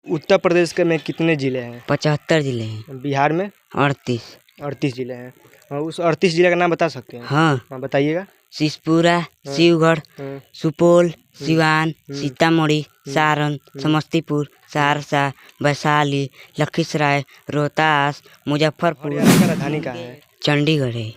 उत्तर प्रदेश के में कितने जिले हैं? 75 जिले हैं। बिहार में 38 जिले हैं। उस 38 जिले का नाम बता सकते हैं? हाँ। बताइएगा। शिवपुरा, शिवगढ़, सुपौल, सिवान, हम्म। सीतामढ़ी, सारण, समस्तीपुर, सहरसा, वैशाली, लखीसराय, रोहतास, मुजफ्फरपुर। हरियाणा का राजधानी कहाँ है? चंडीगढ़ है।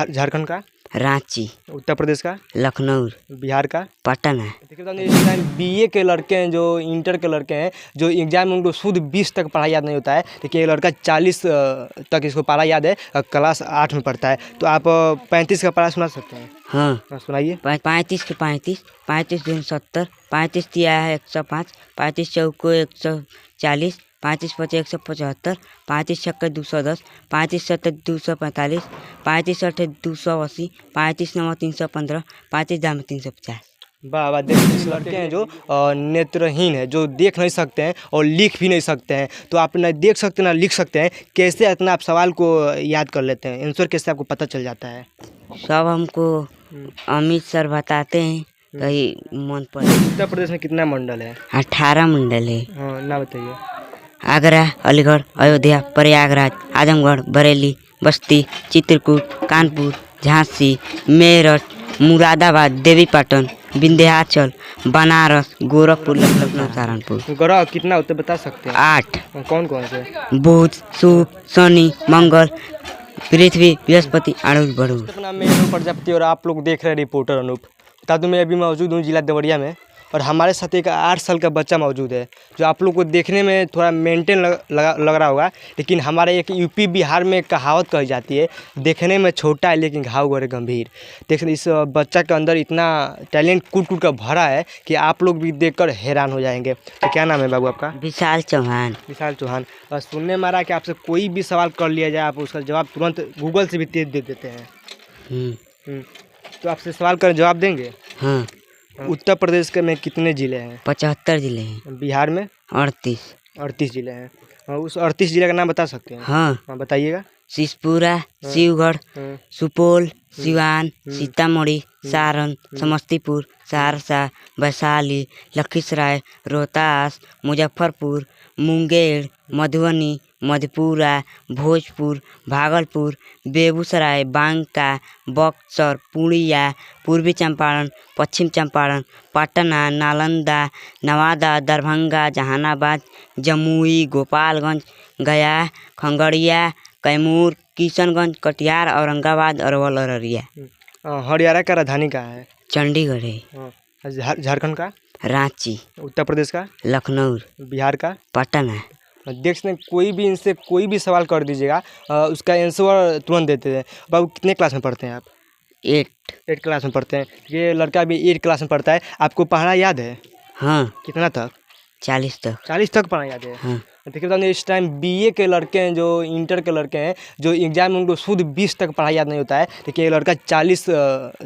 झारखंड का? रांची। उत्तर प्रदेश का? लखनऊ। बिहार का? पटना। देखिए इस टाइम बीए के लड़के हैं, जो इंटर के लड़के हैं, जो एग्जाम में उनको शुद्ध 20 तक पढ़ा याद नहीं होता है, लेकिन ये लड़का 40 तक इसको पढ़ा याद है, क्लास 8 में पढ़ता है। तो आप 35 का पढ़ा सुना सकते हैं? हाँ सुनाइए। 35 के 35 दूनी 70, 35 तिया है 105, 35 चौको 140, 35 पचे 175, 35 छक्के 210, 35 सत्ते 245, 35 अठे 280, 35 नौ 315, 35 दाम 350। वाह वाह। देखिए इस लड़के हैं जो नेत्रहीन है, जो देख नहीं सकते हैं और लिख भी नहीं सकते हैं। तो आप ना देख सकते हैं ना लिख सकते हैं, कैसे इतना आप सवाल को याद कर लेते हैं? आंसर कैसे आपको पता चल जाता है? सब हमको अमित सर बताते हैं, कहीं मन पर। उत्तर प्रदेश में कितना मंडल है? 18 मंडल है। हाँ ना बताइए। आगरा, अलीगढ़, अयोध्या, प्रयागराज, आजमगढ़, बरेली, बस्ती, चित्रकूट, कानपुर, झांसी, मेरठ, मुरादाबाद, देवीपाटन, विंध्याचल, बनारस, गोरखपुर, लखनऊ, सहारनपुर। ग्रह कितना उत्तर बता सकते हैं? 8। कौन कौन से? बुध, शुक्र, शनि, मंगल, पृथ्वी, बृहस्पति, अणु, बड़ू। अपना मैं अनूप प्रजापति और आप लोग देख रहे हैं रिपोर्टर अनूप। बता दूं मैं अभी मौजूद हूँ जिला देवरिया में, और हमारे साथ एक 8 साल का बच्चा मौजूद है, जो आप लोग को देखने में थोड़ा मेंटेन लग रहा होगा, लेकिन हमारे एक यूपी बिहार में कहावत कही जाती है, देखने में छोटा है लेकिन घाव गहरे गंभीर। देखिए इस बच्चा के अंदर इतना टैलेंट कूट कूट का भरा है कि आप लोग भी देखकर हैरान हो जाएंगे। तो क्या नाम है बाबू आपका? विशाल चौहान। विशाल चौहान। सुनने में आ रहा है कि आपसे कोई भी सवाल कर लिया जाए, आप उसका जवाब तुरंत गूगल से भी तेज दे देते हैं। तो आपसे सवाल कर जवाब देंगे? हाँ। उत्तर प्रदेश के में कितने जिले हैं? 75 जिले हैं। बिहार में 38 जिले हैं। उस 38 जिले का नाम बता सकते हैं? हाँ। बताइएगा। शिवपुरा, शिवगढ़, सुपौल, सिवान, सीतामढ़ी, सारण, समस्तीपुर, सहरसा, वैशाली, लखीसराय, रोहतास, मुजफ्फरपुर, मुंगेर, मधुबनी, मधेपुरा, भोजपुर, भागलपुर, बेगूसराय, बांका, बक्सर, पूर्णिया, पूर्वी चंपारण, पश्चिम चंपारण, पटना, नालंदा, नवादा, दरभंगा, जहानाबाद, जमुई, गोपालगंज, गया, खगड़िया, कैमूर, किशनगंज, कटिहार, औरंगाबाद, अरवल, अररिया। हरियाणा का राजधानी कहाँ है? चंडीगढ़ है। झारखंड का? रांची। उत्तर प्रदेश का? लखनऊ। बिहार का? पटना। देख सकते हैं, कोई भी इनसे कोई भी सवाल कर दीजिएगा, उसका आंसर तुरंत देते हैं। बाबू कितने क्लास में पढ़ते हैं आप? 8 क्लास में पढ़ते हैं। ये लड़का भी 8 क्लास में पढ़ता है। आपको पढ़ना याद है? हाँ। कितना तक? 40 तक। 40 तक पढ़ना याद है? हाँ। देखिए बताइए इस टाइम बीए के लड़के हैं, जो इंटर के लड़के हैं, जो एग्जाम में उनको शुद्ध 20 तक पढ़ा याद नहीं होता है, लेकिन ये लड़का 40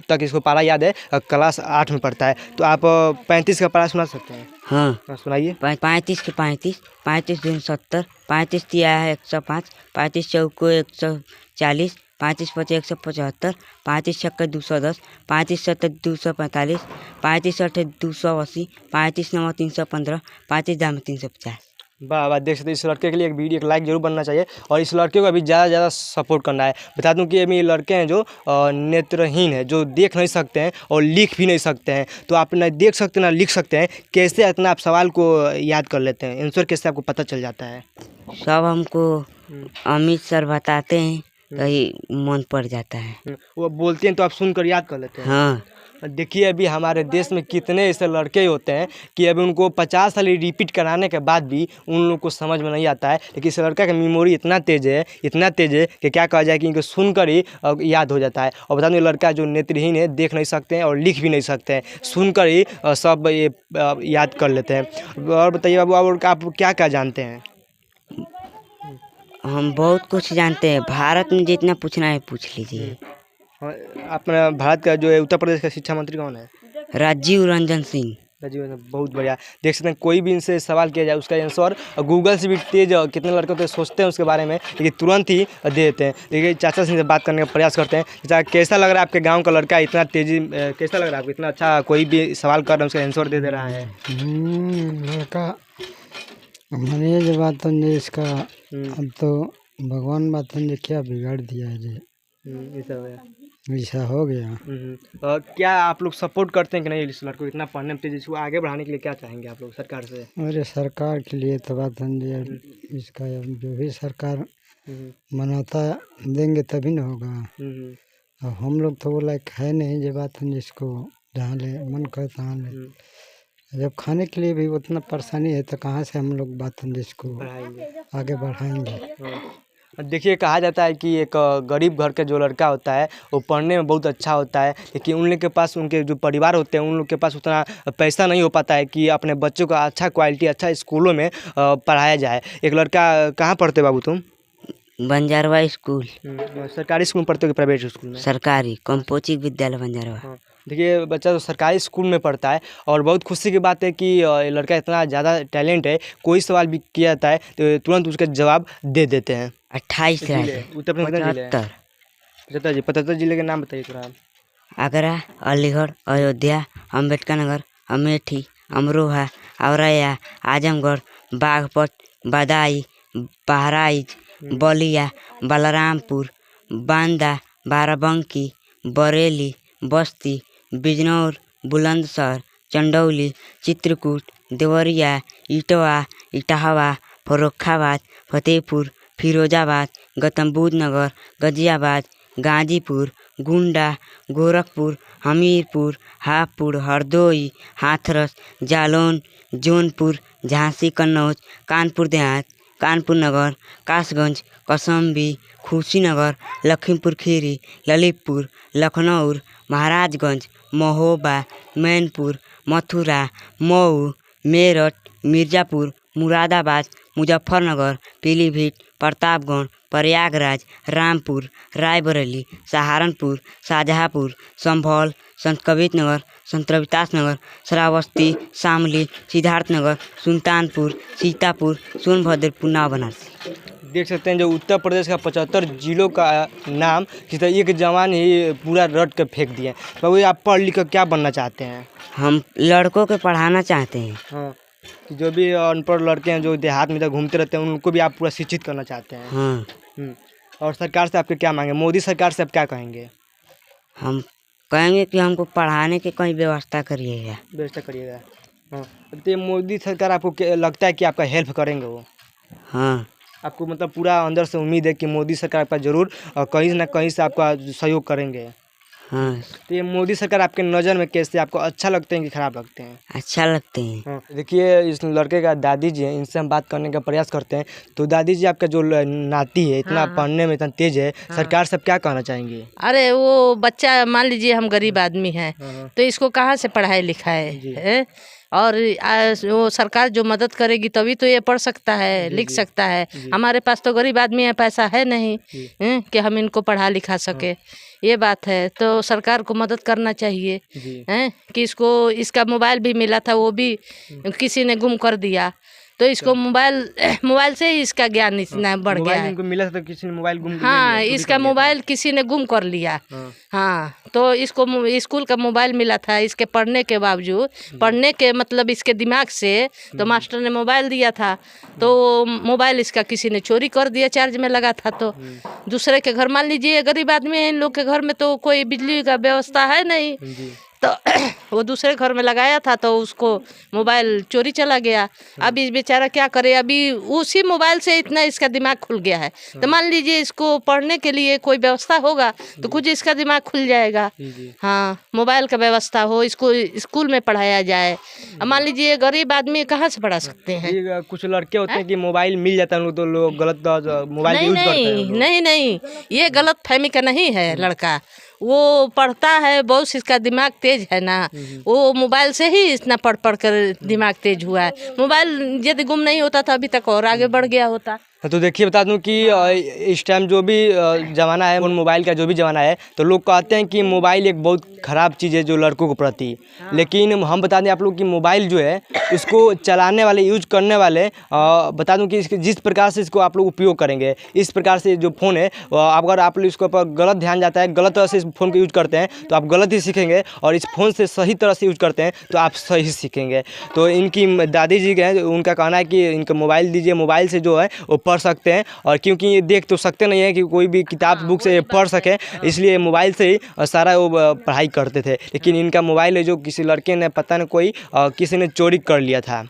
तक इसको पढ़ा याद है, क्लास 8 में पढ़ता है। तो आप 35 का पढ़ा सुना सकते हैं? हाँ सुनाइए। 35 के 35 दूनी 70, 35 तिया है 105, 35 चौको 140, 35 पचे 175, 35 छक्के 210, 35 सत्ते 245, 35 अठे 280, 35 नौ 315, 35 दाम 350। वाह वाह। देख सकते हैं इस लड़के के लिए एक लाइक जरूर बनना चाहिए, और इस लड़के को अभी ज़्यादा से ज़्यादा सपोर्ट करना है। बता दूं कि अभी लड़के हैं जो नेत्रहीन है, जो देख नहीं सकते हैं और लिख भी नहीं सकते हैं। तो आप ना देख सकते हैं ना लिख सकते हैं, कैसे इतना आप सवाल को याद कर लेते हैं? आंसर कैसे आपको पता चल जाता है? सब हमको अमित सर बताते हैं, कहीं मन पड़ जाता है। वो बोलते हैं तो आप सुनकर याद कर लेते हैं? हाँ। देखिए अभी हमारे देश में कितने ऐसे लड़के होते हैं कि अभी उनको 50 साल रिपीट कराने के बाद भी उन लोग को समझ में नहीं आता है, लेकिन इस लड़का का मेमोरी इतना तेज़ है कि क्या कहा जाए कि इनको सुनकर ही याद हो जाता है। और बता दें लड़का जो नेत्रहीन है, देख नहीं सकते हैं और लिख भी नहीं सकते हैं, सुनकर ही सब ये याद कर लेते हैं। और बताइए बाबू, और आप क्या क्या जानते हैं? हम बहुत कुछ जानते हैं, भारत में जितना पूछना है पूछ लीजिए। अपना भारत का जो है उत्तर प्रदेश का शिक्षा मंत्री कौन है? राजीव रंजन सिंह। राजीव, बहुत बढ़िया। देख सकते हैं कोई भी इनसे सवाल किया जाए उसका आंसर गूगल से भी तेज, कितने लड़के होते हैं सोचते हैं उसके बारे में, लेकिन तुरंत ही दे देते हैं। देखिए चाचा सिंह से बात करने का प्रयास करते हैं। चाचा कैसा लग रहा है आपके गांव का लड़का इतना तेजी, कैसा लग रहा है आपको, इतना अच्छा कोई भी सवाल कर रहा है उसका आंसर दे रहा है? लड़का मैंने ये बात तो नहीं इसका हम्म, अब तो भगवान बात ने क्या बिगाड़ दिया है जी, ऐसा हो गया। ऐसा हो गया। क्या आप लोग सपोर्ट करते हैं कि नहीं इस लड़के को इतना पढ़ने में तेज, इसको आगे बढ़ाने के लिए क्या चाहेंगे आप लोग सरकार से? अरे सरकार के लिए तो बात है जी, इसका अब जो भी सरकार मान्यता देंगे तभी ना होगा। अब हम लोग तो वो लायक है नहीं, जो बात है इसको जहाँ ले मन करे तहाँ ले। जब खाने के लिए भी उतना परेशानी है तो कहाँ से हम लोग बात है इसको बढ़ाएंगे। आगे बढ़ाएंगे। और देखिए कहा जाता है कि एक गरीब घर का जो लड़का होता है वो पढ़ने में बहुत अच्छा होता है, लेकिन उन लोग के पास, उनके जो परिवार होते हैं उन लोग के पास उतना पैसा नहीं हो पाता है कि अपने बच्चों को अच्छा क्वालिटी अच्छा स्कूलों में पढ़ाया जाए। एक लड़का कहाँ पढ़ते बाबू तुम? बंजारवा स्कूल, सरकारी स्कूल में पढ़ते हो कि प्राइवेट स्कूल में? सरकारी कंपोची विद्यालय बंजारवा। हाँ, देखिए बच्चा तो सरकारी स्कूल में पढ़ता है और बहुत खुशी की बात है कि ये लड़का इतना ज़्यादा टैलेंट है, कोई सवाल भी किया जाता है तो तुरंत उसका जवाब दे देते हैं। 28 जिले उत्तर प्रदेश में कितने जिले हैं? 75। 75 जी। 75 जिले के नाम बताइए थोड़ा। आगरा, अलीगढ़, अयोध्या, अम्बेडकर नगर, अमेठी, अमरोहा, औरैया, आजमगढ़, बागपत, बदाई, बहराइच, बलिया, बलरामपुर, बांदा, बाराबंकी, बरेली, बस्ती, बिजनौर, बुलंदशहर, चंदौली, चित्रकूट, देवरिया, इटवा, इटाहवा, फर्रुखाबाद, फतेहपुर, फिरोजाबाद, गौतम बुद्ध नगर, गाजियाबाद, गाजीपुर, गोंडा, गोरखपुर, हमीरपुर, हापुड़, हरदोई, हाथरस, जालौन, जौनपुर, झांसी, कन्नौज, कानपुर देहात, कानपुर नगर, कासगंज, कौशाम्बी, खुशीनगर, लखीमपुर खीरी, ललितपुर, लखनऊ, महाराजगंज, महोबा, मैनपुर, मथुरा, मऊ, मेरठ, मिर्ज़ापुर, मुरादाबाद, मुजफ्फरनगर, पीलीभीत, प्रतापगढ़, प्रयागराज, रामपुर, रायबरेली, सहारनपुर, शाहजहाँपुर, संभल, संत कबीरनगर, संत रविदास नगर, श्रावस्ती, शामली, सिद्धार्थनगर, सुल्तानपुर, सीतापुर, सोनभद्र, पुन्ना, बनारसी। देख सकते हैं जो उत्तर प्रदेश का 75 जिलों का नाम किसी तरह एक जवान ही पूरा रट के फेंक दिए। तो आप पढ़ लिख कर क्या बनना चाहते हैं? हम लड़कों को पढ़ाना चाहते हैं। हाँ, कि जो भी अनपढ़ लड़के हैं जो देहात में इधर घूमते रहते हैं उनको भी आप पूरा शिक्षित करना चाहते हैं। हाँ, और सरकार से आपके क्या मांगे, मोदी सरकार से आप क्या कहेंगे? हम कहेंगे कि हमको पढ़ाने की कोई व्यवस्था करिएगा। व्यवस्था करिएगा। हाँ, तो ये मोदी सरकार आपको लगता है कि आपका हेल्प करेंगे वो? हाँ, आपको मतलब पूरा अंदर से उम्मीद है कि मोदी सरकार आपका ज़रूर कहीं ना कहीं से आपका सहयोग करेंगे? हाँ, तो ये मोदी सरकार आपके नज़र में कैसे, आपको अच्छा लगते हैं कि खराब लगते हैं? अच्छा लगते हैं। हाँ, देखिए इस लड़के का दादी जी हैं, इनसे हम बात करने का प्रयास करते हैं। तो दादी जी आपका जो नाती है इतना पढ़ने में इतना तेज है, सरकार से आप क्या कहना चाहेंगे? अरे वो बच्चा मान लीजिए हम गरीब आदमी हैं तो इसको कहाँ से पढ़ाई लिखाए है? और वो सरकार जो मदद करेगी तभी तो ये पढ़ सकता है, लिख सकता है। हमारे पास तो गरीब आदमी है, पैसा है नहीं कि हम इनको पढ़ा लिखा सके। ये बात है, तो सरकार को मदद करना चाहिए हैं कि इसको इसका मोबाइल भी मिला था, वो भी किसी ने गुम कर दिया। तो इसको मोबाइल से ही इसका ज्ञान इतना बढ़ गया है। इनको मिला था तो किसी ने मोबाइल गुम हाँ, इसका मोबाइल किसी ने गुम कर लिया। हाँ, तो इसको स्कूल का मोबाइल मिला था, इसके पढ़ने के बावजूद, पढ़ने के मतलब इसके दिमाग से, तो मास्टर ने मोबाइल दिया था तो मोबाइल इसका किसी ने चोरी कर दिया, चार्ज में लगा था। तो दूसरे के घर, मान लीजिए गरीब आदमी है, इन लोग के घर में तो कोई बिजली का व्यवस्था है नहीं, तो वो दूसरे घर में लगाया था तो उसको मोबाइल चोरी चला गया। अब इस बेचारा क्या करे, अभी उसी मोबाइल से इतना इसका दिमाग खुल गया है। तो मान लीजिए इसको पढ़ने के लिए कोई व्यवस्था होगा तो कुछ इसका दिमाग खुल जाएगा। हाँ, मोबाइल का व्यवस्था हो, इसको स्कूल में पढ़ाया जाए। अब मान लीजिए गरीब आदमी कहाँ से पढ़ा सकते हैं? कुछ लड़के होते हैं कि मोबाइल मिल जाता है तो लोग गलत मोबाइल यूज करते हैं। नहीं, ये गलत फहमी का नहीं है। लड़का वो पढ़ता है, बहुत इसका दिमाग तेज है ना, वो मोबाइल से ही इतना पढ़ कर दिमाग तेज हुआ है। मोबाइल यदि गुम नहीं होता था अभी तक और आगे बढ़ गया होता। तो देखिए बता दूं कि इस टाइम जो भी ज़माना है, मोबाइल का जो भी ज़माना है, तो लोग कहते हैं कि मोबाइल एक बहुत ख़राब चीज़ है जो लड़कों के प्रति। लेकिन हम बता दें आप लोग कि मोबाइल जो है इसको चलाने वाले, यूज करने वाले, बता दूं कि इसके जिस प्रकार से इसको आप लोग उपयोग करेंगे, इस प्रकार से जो फ़ोन है अगर आप लोग इसके ऊपर गलत ध्यान जाता है, गलत तरह से इस फ़ोन को यूज करते हैं तो आप गलत ही सीखेंगे, और इस फ़ोन से सही तरह से यूज करते हैं तो आप सही सीखेंगे। तो इनकी दादी जी हैं, उनका कहना है कि इनको मोबाइल दीजिए, मोबाइल से जो है वो पढ़ सकते हैं, और क्योंकि ये देख तो सकते नहीं हैं कि कोई भी किताब बुक से पढ़ सके, इसलिए मोबाइल से ही सारा वो पढ़ाई करते थे। लेकिन इनका मोबाइल है जो किसी लड़के ने, पता नहीं कोई किसी ने चोरी कर लिया था।